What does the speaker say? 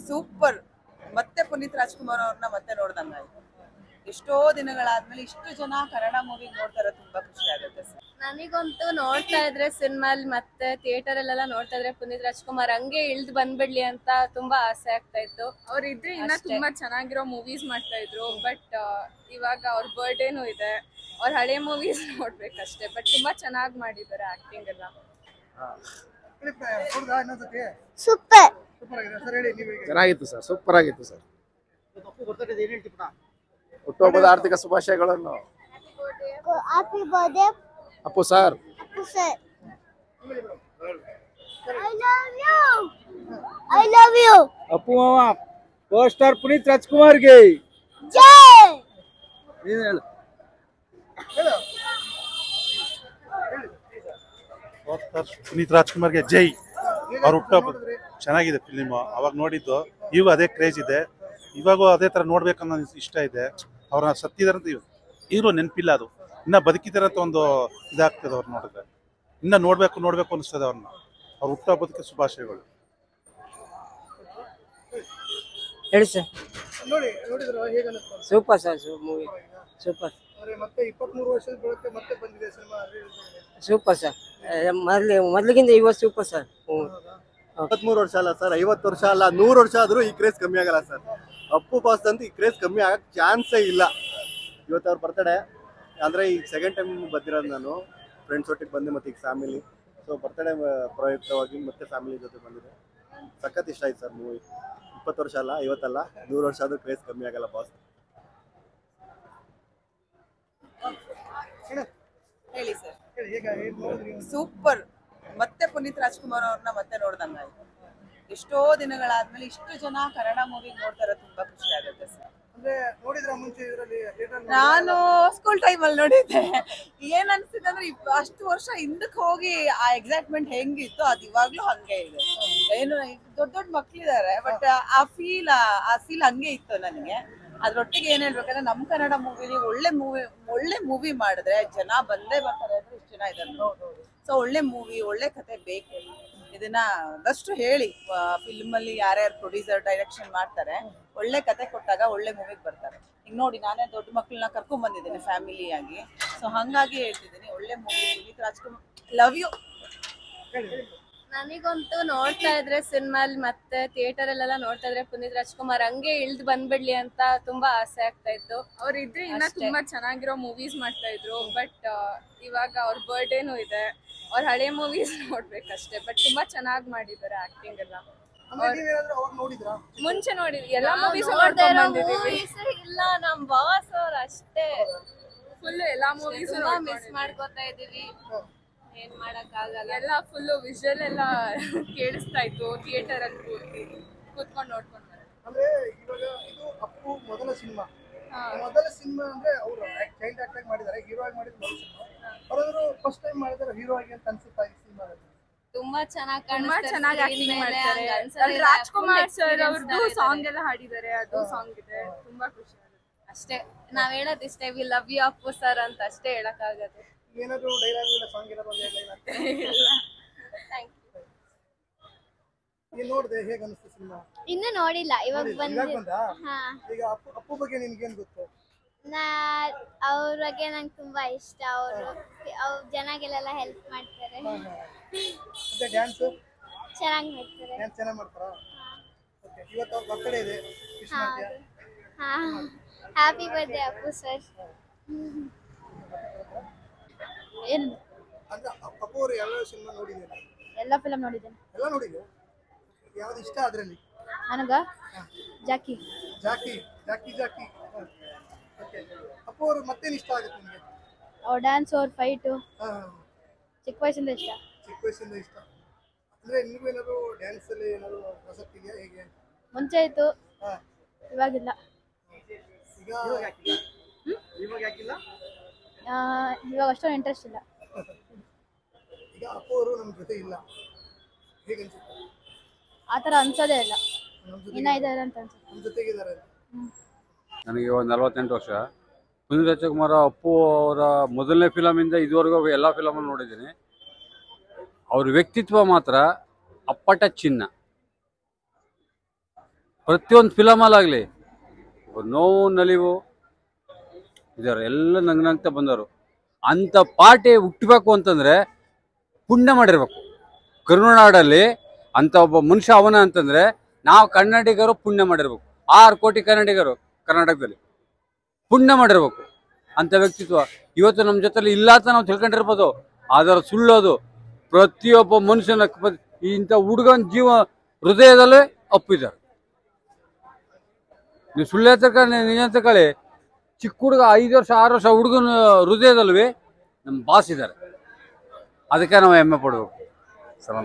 Super. ಮತ್ತೆ ಪುನೀತ್ ರಾಜ್ಕುಮಾರ್ ಅವ್ರನ್ನ ಮತ್ತೆ ನೋಡ್ದಂಗಾಯ್ತು. ಎಷ್ಟೋ ದಿನಗಳಾದ್ಮೇಲೆ ಇಷ್ಟು ಜನ ಕನ್ನಡ ಮೂವಿ ನೋಡ್ತಾರೆ, ತುಂಬಾ ಖುಷಿ ಆಗುತ್ತೆ ಸರ್. ನನಗಂತೂ ನೋಡ್ತಾ ಇದ್ರೆ ಸಿನಿಮಾಲ್ ಮತ್ತೆ ಥಿಯೇಟರ್ ಅಲ್ಲೆಲ್ಲ ನೋಡ್ತಾ ಇದ್ರೆ ಪುನೀತ್ ರಾಜ್ಕುಮಾರ್ ಹಂಗೆ ಇಳ್ದು ಬಂದ್ಬಿಡ್ಲಿ ಅಂತ ತುಂಬಾ ಆಸೆ ಆಗ್ತಾ ಇತ್ತು. ಅವ್ರ ಇದ್ರೆ ಇನ್ನ ತುಂಬಾ ಚೆನ್ನಾಗಿರೋ ಮೂವೀಸ್ ಮಾಡ್ತಾ ಇದ್ರು. ಬಟ್ ಇವಾಗ ಅವ್ರ ಬರ್ಡೇನು ಇದೆ, ಅವ್ರ ಹಳೆ ಮೂವೀಸ್ ನೋಡ್ಬೇಕಷ್ಟೇ. ಬಟ್ ತುಂಬಾ ಚೆನ್ನಾಗಿ ಮಾಡಿದ್ದಾರೆ ಆಕ್ಟಿಂಗ್ ಎಲ್ಲ. ಸೂಪರ್ ಚೆನ್ನಾಗಿತ್ತು ಸರ್, ಸೂಪರ್ ಆಗಿತ್ತು ಸರ್. ಹುಟ್ಟುಹಬ್ಬದ ಆರ್ಥಿಕ ಶುಭಾಶಯಗಳನ್ನು. Happy birthday Appu sir. Appu sir. I love you Appu ಮಾವ. ಪವರ್ ಸ್ಟಾರ್ ಪುನೀತ್ ರಾಜ್ಕುಮಾರ್ ಗೆ ಜೈ. ನೀನು ಹೇಳು. ಪುನೀತ್ ರಾಜ್ಕುಮಾರ್ಗೆ ಜೈ. ಅವ್ರ ಹುಟ್ಟುಹಬ್ಬ ಚೆನ್ನಾಗಿದೆ ಫಿಲಿಮ್. ಅವಾಗ ನೋಡಿದ್ದು, ಈಗ ಅದೇ ಕ್ರೇಜ್ ಇದೆ. ಇವಾಗೂ ಅದೇ ತರ ನೋಡ್ಬೇಕನ್ನೋ ಇಷ್ಟ ಇದೆ. ಅವ್ರನ್ನ ಸತ್ತಿದಾರಂತ ಈಗಲೂ ನೆನಪಿಲ್ಲ. ಅದು ಇನ್ನ ಬದುಕಿದಾರಂತ ಒಂದು ಇದಾಗ್ತದೆ ಅವ್ರು ನೋಡಿದ್ರೆ. ಇನ್ನ ನೋಡ್ಬೇಕು ಅನಿಸ್ತದೆ ಅವ್ರನ್ನ. ಅವ್ರ ಹುಟ್ಟುಹಬ್ಬದಕ್ಕೆ ಶುಭಾಶಯಗಳು. ಹೇಳಿ sir. Super sir, movie super. ಮತ್ತೆ 23 ವರ್ಷದ ಬಳಿಕ ಮತ್ತೆ ಬಂದಿದೆ ಸಿನಿಮಾ. Super sir. ಮೊದಲಿಗಿಂತ ಇವತ್ತು ಸೂಪರ್ ಸರ್. 23 ವರ್ಷ ಅಲ್ಲ ಸರ್, 50 ವರ್ಷ ಅಲ್ಲ, 100 ವರ್ಷ ಆದ್ರೂ ಈ ಕ್ರೇಜ್ ಕಮ್ಮಿ ಆಗಲ್ಲ ಸರ್. ಅಪ್ಪು ಬಾಸ್ ಅಂತ ಈ ಕ್ರೇಜ್ ಕಮ್ಮಿ ಆಗಕ್ಕೆ ಚಾನ್ಸೇ ಇಲ್ಲ. ಇವತ್ತು ಅವ್ರ ಬರ್ತಡೇ ಅಂದ್ರೆ ಈಗ ಸೆಕೆಂಡ್ ಟೈಮ್ ಬಂದಿರೋದು ನಾನು. ಫ್ರೆಂಡ್ಸ್ ಒಟ್ಟಿಗೆ ಬಂದೆ, ಮತ್ತೆ ಈಗ ಫ್ಯಾಮಿಲಿ. ಸೊ ಬರ್ತಡೇ ಪ್ರಯುಕ್ತವಾಗಿ ಮತ್ತೆ ಫ್ಯಾಮಿಲಿ ಜೊತೆ ಬಂದಿದೆ. ಸಖತ್ ಇಷ್ಟ ಆಯ್ತು ಸರ್ ಮೂವಿ. 20 ವರ್ಷ ಅಲ್ಲ, 50 ಅಲ್ಲ, 100 ವರ್ಷ ಆದ್ರೂ ಕ್ರೇಜ್ ಕಮ್ಮಿ ಆಗಲ್ಲ ಬಾಸ್. ಹೇಳಿ ಸರ್. ಸೂಪರ್. ಮತ್ತೆ ಪುನೀತ್ ರಾಜ್ಕುಮಾರ್ ಅವ್ರನ್ನ ಮತ್ತೆ ನೋಡ್ದಂಗಾಯ್ತು. ಎಷ್ಟೋ ದಿನಗಳಾದ್ಮೇಲೆ ಇಷ್ಟು ಜನ ಕನ್ನಡ ಮೂವಿ ನೋಡ್ತಾರೆ, ತುಂಬಾ ಖುಷಿ ಆಗುತ್ತೆ ಸರ್. ನಾನು ಸ್ಕೂಲ್ ಟೈಮ್ ಅಲ್ಲಿ ನೋಡಿದ್ದೆ. ಏನ್ ಅನ್ಸಿದೆ ಅಂದ್ರೆ ಅಷ್ಟು ವರ್ಷ ಹಿಂದಕ್ಕೆ ಹೋಗಿ ಆ ಎಕ್ಸೈಟ್ಮೆಂಟ್ ಹೆಂಗಿತ್ತು ಅದು ಇವಾಗ್ಲೂ ಹಂಗೆ ಇದೆ. ಏನು ದೊಡ್ಡ ದೊಡ್ಡ ಮಕ್ಳಿದಾರೆ, ಬಟ್ ಆ ಫೀಲ್ ಹಂಗೆ ಇತ್ತು ನನಗೆ. ಅದ್ರೊಟ್ಟಿಗೆ ಏನ್ ಹೇಳ್ಬೇಕಂದ್ರೆ ನಮ್ ಕನ್ನಡ ಮೂವಿಲಿ ಒಳ್ಳೆ ಮೂವಿ ಮಾಡಿದ್ರೆ ಜನ ಬಂದೇ ಬರ್ತಾರೆ ಅಂದ್ರೆ ಇಷ್ಟು ಜನ ಇದ್ದಾರೆ. ಸೊ ಒಳ್ಳೆ ಮೂವಿ, ಒಳ್ಳೆ ಕತೆ ಬೇಕು. ಇದನ್ನ ಆದಷ್ಟು ಹೇಳಿ, ಫಿಲ್ಮ್ ಅಲ್ಲಿ ಯಾರ್ಯಾರು ಪ್ರೊಡ್ಯೂಸರ್ ಡೈರೆಕ್ಷನ್ ಮಾಡ್ತಾರೆ, ಒಳ್ಳೆ ಕತೆ ಕೊಟ್ಟಾಗ ಒಳ್ಳೆ ಮೂವಿಗೆ ಬರ್ತಾರೆ. ಈಗ ನೋಡಿ, ನಾನೇ ದೊಡ್ಡ ಮಕ್ಕಳನ್ನ ಕರ್ಕೊಂಡ್ ಬಂದಿದ್ದೀನಿ ಫ್ಯಾಮಿಲಿ ಆಗಿ. ಸೊ ಹಂಗಾಗಿ ಹೇಳ್ತಿದ್ದೀನಿ, ಒಳ್ಳೆ movie. Puneeth Rajkumar, love you. ನನಗಂತೂ ನೋಡ್ತಾ ಇದ್ರೆ ಸಿನಿಮಾಲ್ ಮತ್ತೆ ಥಿಯೇಟರ್ ಅಲ್ಲೆಲ್ಲ ನೋಡ್ತಾ ಇದ್ರೆ ಪುನೀತ್ ರಾಜ್ಕುಮಾರ್ ಹಂಗೆ ಇಳ್ದು ಬಂದ್ಬಿಡ್ಲಿ ಅಂತ ತುಂಬಾ ಆಸೆ ಆಗ್ತಾ ಇತ್ತು. ಅವ್ರ ಇದ್ರೆ ಇನ್ನ ತುಂಬಾ ಚೆನ್ನಾಗಿರೋ ಮೂವೀಸ್ ಮಾಡ್ತಾ ಇದ್ರು. ಬಟ್ ಇವಾಗ ಅವ್ರ ಬರ್ಡೇನು ಇದೆ, ಅವ್ರ ಹಳೆ ಮೂವೀಸ್ ನೋಡ್ಬೇಕಷ್ಟೇ. ಬಟ್ ತುಂಬಾ ಚೆನ್ನಾಗಿ ಮಾಡಿದ್ದಾರೆ ಆಕ್ಟಿಂಗ್ ಎಲ್ಲ. ಮುಂಚೆ ನೋಡಿದ್ವಿ ಎಲ್ಲಾ ಮೂವೀಸ್ ಇಲ್ಲ, ನಮ್ ಬಾಸ್ ಅವ್ರ ಅಷ್ಟೇ ಫುಲ್ ಎಲ್ಲಾ ಮೂವೀಸ್ ಮಿಸ್ ಮಾಡ್ಕೋತಾ ಇದೀವಿ. ಏನ್ ಮಾಡಕ್ ಆಗಲ್ಲ. ಎಲ್ಲ ಫುಲ್ ವಿಜುವಲ್ ಎಲ್ಲ ಕೇಳಿಸ್ತಾ ಇತ್ತು ಥಿಯೇಟರ್ ಅಲ್ಲಿ ಕೂತ್ಕೊಂಡು ನೋಡ್ಕೊಂಡು. ಅಂದ್ರೆ ಇವಾಗ ಇದು ಅಪ್ಪು ಮೊದಲ ಸಿನಿಮಾ ಅಂದ್ರೆ ಅವರು ಚೈಲ್ಡ್ ಆಕ್ಟ್ ಮಾಡಿದ್ದಾರೆ, ಹೀರೋ ಆಗಿ ಮಾಡಿದ್ರು. ಅವರಾದ್ರು ಫಸ್ಟ್ ಟೈಮ್ ಮಾಡಿದ್ರೆ ಹೀರೋ ಆಗಿ ಅಂತ ಅನ್ಸುತ್ತಾ ಈ ಸಿನಿಮಾ? ತುಂಬಾ ಚೆನ್ನಾಗಿ ಆಕ್ಟಿಂಗ್ ಮಾಡ್ತಾರೆ. ರಾಜ್ಕುಮಾರ್ ಸರ್ ಅವ್ರದ್ದು ಸಾಂಗ್ ಎಲ್ಲ ಹಾಡಿದ್ದಾರೆ, ಅದು ಸಾಂಗ್ ಇದೆ. ತುಂಬಾ ಖುಷಿ ಆಗುತ್ತೆ ಅಷ್ಟೇ. ನಾವ್ ಹೇಳೋದ್ ಇಷ್ಟೇ, we love you Appu sir ಅಂತ ಅಷ್ಟೇ ಹೇಳಕ್ ಆಗತ್ತೆ. ಏನಾದ್ರು ಡೈಲಾಗ್ ಇಲ್ಲ, ಸಾಂಗ್ ಏನಾದ್ರು ಇಲ್ಲ. Thank you. ನೋಡಿದೆ, ಹೇಗೆ ಅನಿಸ್ತು ಸಿನಿಮಾ? ಇನ್ನು ನೋಡಿಲ್ಲ, ಇವಾಗ ಬಂದ. ಈಗ ಅಪ್ಪು ಬಗ್ಗೆ ನಿನ್ಗೇನ್ ಗೊತ್ತು? ಅವ್ರ ಬಗ್ಗೆ ನಂಗೆ ತುಂಬಾ ಇಷ್ಟ. ಅವ್ರು ಜನಗೆಲ್ಲ ಹೆಲ್ಪ್ ಮಾಡ್ತಾರೆ. ಮತ್ತೆ ಡ್ಯಾನ್ಸ್ ಚೆನ್ನಾಗಿ ಮಾಡ್ತಾರೆ. ಡ್ಯಾನ್ಸ್ ಚೆನ್ನಾಗಿ ಮಾಡ್ತಾರಾ? ಓಕೆ, ಇವತ್ತು ಅವ್ರ ಬರ್ತಡೇ ಇದೆ, ವಿಶ್ ಮಾಡ್ತೀಯಾ? Happy birthday Appu sir. ಏನು ಅಂದ್ರೆ ಅಪ್ಪು ಅವರು ಯಾವ ಸಿನಿಮಾ ನೋಡಿದ್ದೀರಾ? ಎಲ್ಲ ಫಿಲಂ ನೋಡಿದ್ದೇನೆ. ಎಲ್ಲ ನೋಡಿದ್ಯಾ? ಯಾವ್ದು ಇಷ್ಟ ಅದರಲ್ಲಿ? ನನಗ ಜಾಕಿ. ಓಕೆ, ಅಪ್ಪು ಅವರು ಮತ್ತೇನು ಇಷ್ಟ ಆಗುತ್ತೆ ನಿಮಗೆ? ಅವ್ರ ಡ್ಯಾನ್ಸ್, ಅವ್ರ ಫೈಟು ಚಿಕ್ಕ ವಯಸ್ಸಿಂದ ಇಷ್ಟ. ಅಂದ್ರೆ ನಿಮಗೂ ಏನಾದ್ರು ಡ್ಯಾನ್ಸ್ ಅಲ್ಲಿ ಏನಾದ್ರು ಆಸಕ್ತಿ ಇದೆಯಾ, ಹೇಗೆ? ಮುಂಚೆ ಇತ್ತು, ಇವಾಗಿಲ್ಲ. ಇವಾಗ ಅಷ್ಟೊಂದು ಇಂಟ್ರೆಸ್ಟ್ ಇಲ್ಲ. ಈಗ ಅಪ್ಪು ಅವರು ನಮ್ಮ ಜೊತೆ ಇಲ್ಲ, ಹೇಗೆ ಅನ್ಸುತ್ತೆ? ಆ ಥರ ಅನ್ಸೋದೇ ಇಲ್ಲ. ಇನ್ನ ಇದ್ದಾರೆ ಅಂತ ಅನ್ಸುತ್ತೆ. ನಮ್ಮ ಜೊತೆಗಿದ್ದಾರೆ. ನನಗೆ ಒಂದು 48 ವರ್ಷ. ಪುನೀತ್ ರಾಜ್ಕುಮಾರ್ ಅಪ್ಪು ಅವರ ಮೊದಲನೇ ಫಿಲಮಿಂದ ಇದುವರೆಗೂ ಎಲ್ಲ ಫಿಲಮನ್ನು ನೋಡಿದ್ದೀನಿ. ಅವ್ರ ವ್ಯಕ್ತಿತ್ವ ಮಾತ್ರ ಅಪ್ಪಟ ಚಿನ್ನ. ಪ್ರತಿಯೊಂದು ಫಿಲಮಲ್ಲಾಗಲಿ ನೋವು ನಲಿವು ಇದಾರೆ, ಎಲ್ಲ ನಗ್ನಗ್ತಾ ಬಂದವರು. ಅಂಥ ಪಾರ್ಟಿ ಹುಟ್ಟಬೇಕು ಅಂತಂದರೆ ಪುಣ್ಯ ಮಾಡಿರ್ಬೇಕು. ಕರುನಾಡಲ್ಲಿ ಅಂಥ ಒಬ್ಬ ಮನುಷ್ಯ ಅವನ ಅಂತಂದರೆ ನಾವು ಕನ್ನಡಿಗರು ಪುಣ್ಯ ಮಾಡಿರ್ಬೇಕು. 6 ಕೋಟಿ ಕನ್ನಡಿಗರು ಕರ್ನಾಟಕದಲ್ಲಿ ಪುಣ್ಯ ಮಾಡಿರ್ಬೇಕು. ಅಂಥ ವ್ಯಕ್ತಿತ್ವ ಇವತ್ತು ನಮ್ಮ ಜೊತೆಲಿ ಇಲ್ಲ ಅಂತ ನಾವು ತಿಳ್ಕೊಂಡಿರ್ಬೋದು, ಅದರ ಸುಳ್ಳೋದು. ಪ್ರತಿಯೊಬ್ಬ ಮನುಷ್ಯನ ಇಂಥ ಹುಡುಗನ ಜೀವ ಹೃದಯದಲ್ಲೇ ಅಪ್ಪಿದ್ದಾರೆ. ನೀವು ಸುಳ್ಳು ಹೇಳ್ತಕ್ಕ ನಿಜ ತಗೊಳ್ಳಿ, ಚಿಕ್ಕ ಹುಡುಗ 5 ವರ್ಷ 6 ವರ್ಷ ಹುಡುಗನ ಹೃದಯದಲ್ವೇ ನಮ್ಮ ಬಾಸ್ ಇದ್ದಾರೆ. ಅದಕ್ಕೆ ನಾವು ಹೆಮ್ಮೆ ಪಡಬೇಕು ಸರ್.